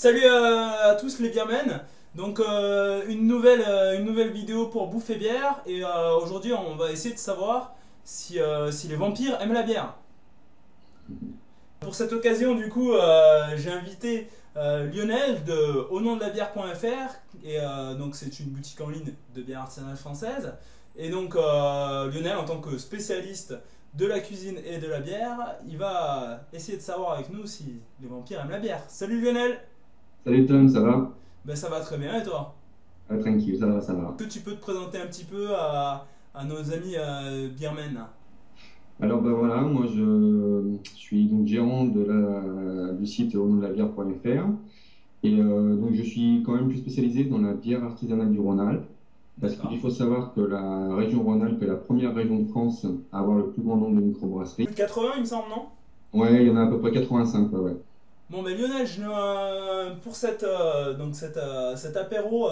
Salut à tous les biermen. Donc une nouvelle vidéo pour Bouffe et Bière. Et aujourd'hui on va essayer de savoir si les vampires aiment la bière. Pour cette occasion du coup j'ai invité Lionel de au nom de la bière.fr. Et donc c'est une boutique en ligne de bière artisanale française. Et donc Lionel, en tant que spécialiste de la cuisine et de la bière, il va essayer de savoir avec nous si les vampires aiment la bière. Salut Lionel. Salut Tom, ça va? Ben ça va très bien et toi? Ah, tranquille, ça va, ça va. Est-ce que tu peux te présenter un petit peu à nos amis birmen? Alors ben voilà, moi je suis donc gérant du site au nom de la bière.fr et donc je suis quand même plus spécialisé dans la bière artisanale du Rhône-Alpes parce qu'il D'accord. faut savoir que la région Rhône-Alpes est la première région de France à avoir le plus grand nombre de Plus microbrasseries. de 80 il me semble, non? Ouais, il y en a à peu près 85, ouais, ouais. Bon ben Lionel, pour cet apéro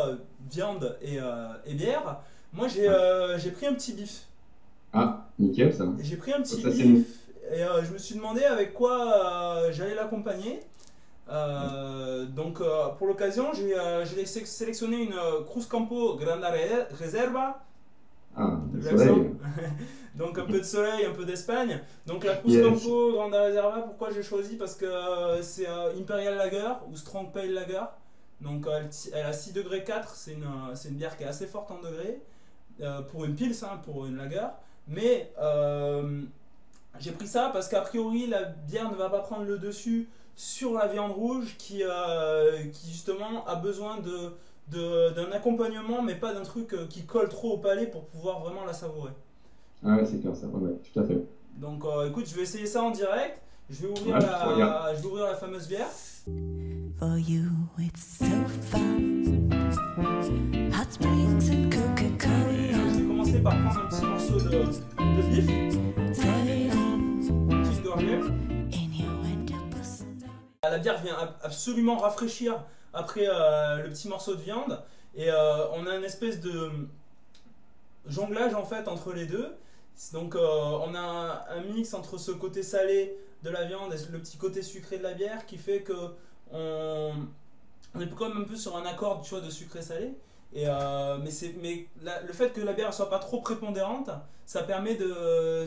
viande et bière, moi Ouais. j'ai pris un petit bif. Ah, nickel ça. J'ai pris un petit Ça c'est bif et je me suis demandé avec quoi j'allais l'accompagner. Pour l'occasion, j'ai sélectionné une Cruz Campo Grande Reserva. ah, T'as le vu l'accent? soleil. Donc un peu de soleil, un peu d'Espagne. Donc la Cruz Yes. Campo Grande Reserva, pourquoi j'ai choisi? Parce que c'est Imperial Lager ou Strong Pale Lager. Donc elle a 6 degrés 4, c'est une bière qui est assez forte en degrés. Pour une pils, hein, pour une lager. Mais j'ai pris ça parce qu'a priori la bière ne va pas prendre le dessus sur la viande rouge qui justement a besoin d'un accompagnement mais pas d'un truc qui colle trop au palais pour pouvoir vraiment la savourer. Ah ouais, c'est clair ça, ouais, ouais, tout à fait. Donc écoute, je vais essayer ça en direct. Ouais, je te regarde. Je vais ouvrir la fameuse bière. For you, it's so fun. Hot springs and Et Coca-Cola. je vais commencer par prendre un petit morceau de bif, Sailing une petite gorgée. in your winter. La bière vient absolument rafraîchir après le petit morceau de viande. Et on a une espèce de jonglage en fait entre les deux. Donc on a un mix entre ce côté salé de la viande et le petit côté sucré de la bière qui fait que on, on est quand même un peu sur un accord, tu vois, de sucré-salé. Le fait que la bière soit pas trop prépondérante, ça permet de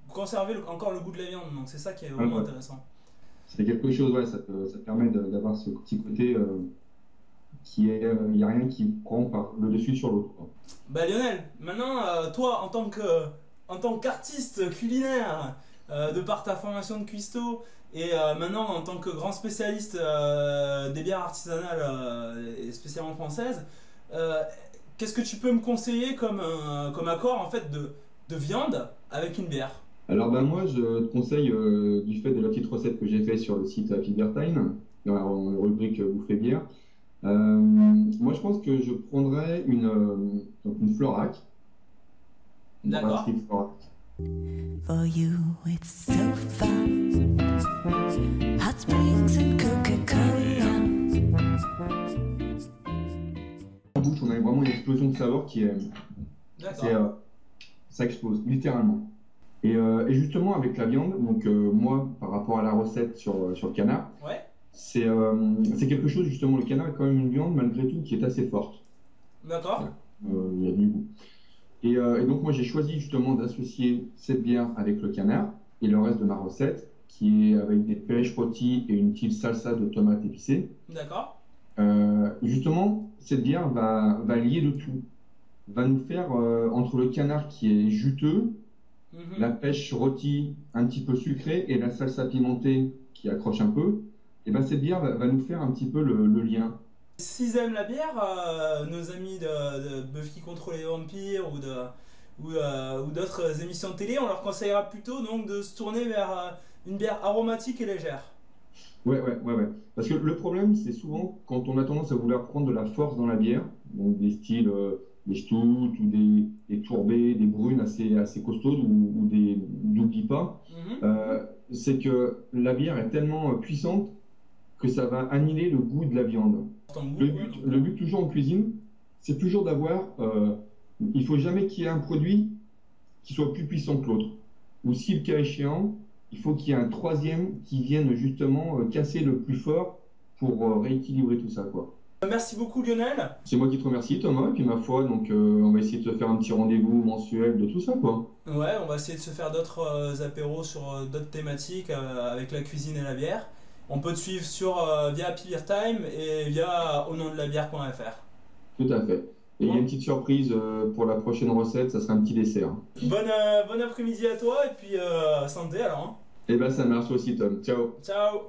conserver encore le goût de la viande. Donc c'est ça qui est Ouais, vraiment ouais. intéressant. C'est quelque chose, ouais, ça te permet d'avoir ce petit côté qui est, il n'y a rien qui prend par le dessus sur l'autre, quoi. Bah Lionel, maintenant toi en tant qu'artiste culinaire, de par ta formation de cuistot et maintenant en tant que grand spécialiste des bières artisanales et spécialement françaises, euh, qu'est-ce que tu peux me conseiller comme accord en fait de viande avec une bière? Alors ben moi, je te conseille, du fait de la petite recette que j'ai fait sur le site Fiber Time, dans la rubrique Bouffe et bière, moi je pense que je prendrais donc une Florac, une D'accord. brasserie Florac. For you, it's so fun. Hot springs and Coca-Cola. En bouche, on a vraiment une explosion de saveurs c'est, D'accord. ça explose, littéralement. Et justement, avec la viande, donc moi, par rapport à la recette sur le canard, Ouais. c'est quelque chose, justement, le canard est quand même une viande, malgré tout, qui est assez forte. D'accord. Voilà. Il y a du goût. Et donc, moi, j'ai choisi justement d'associer cette bière avec le canard et le reste de ma recette, qui est avec des pêches rôties et une petite salsa de tomates épicées. D'accord. Justement, cette bière va lier le tout, va nous faire, entre le canard qui est juteux, la Mhm. pêche rôtie un petit peu sucrée et la salsa pimentée qui accroche un peu, et ben cette bière va nous faire un petit peu le lien. S'ils aiment la bière, nos amis de Buffy contre les vampires ou d'autres émissions de télé, on leur conseillera plutôt donc de se tourner vers une bière aromatique et légère. Ouais, ouais, ouais, ouais. Parce que le problème, c'est souvent quand on a tendance à vouloir prendre de la force dans la bière, donc des styles, des stouts ou des tourbées, des brunes assez costaudes ou des n'oublie pas, Mhm. euh, c'est que la bière est tellement puissante que ça va annihiler le goût de la viande. Tant de goût, quoi. Le but toujours en cuisine, c'est toujours d'avoir, il faut jamais qu'il y ait un produit qui soit plus puissant que l'autre. Ou si le cas échéant, il faut qu'il y ait un troisième qui vienne justement casser le plus fort pour rééquilibrer tout ça, quoi. Merci beaucoup Lionel. C'est moi qui te remercie, Thomas, et puis ma foi, donc on va essayer de se faire un petit rendez-vous mensuel de tout ça, quoi. Ouais, on va essayer de se faire d'autres apéros sur d'autres thématiques avec la cuisine et la bière. On peut te suivre sur via Happy Beer Time et via au nom de la bière.fr. Tout à fait. Et il y a une petite surprise pour la prochaine recette, ça sera un petit dessert. Bon après-midi à toi et puis santé alors. Et ben ça marche aussi, Tom. Ciao. Ciao.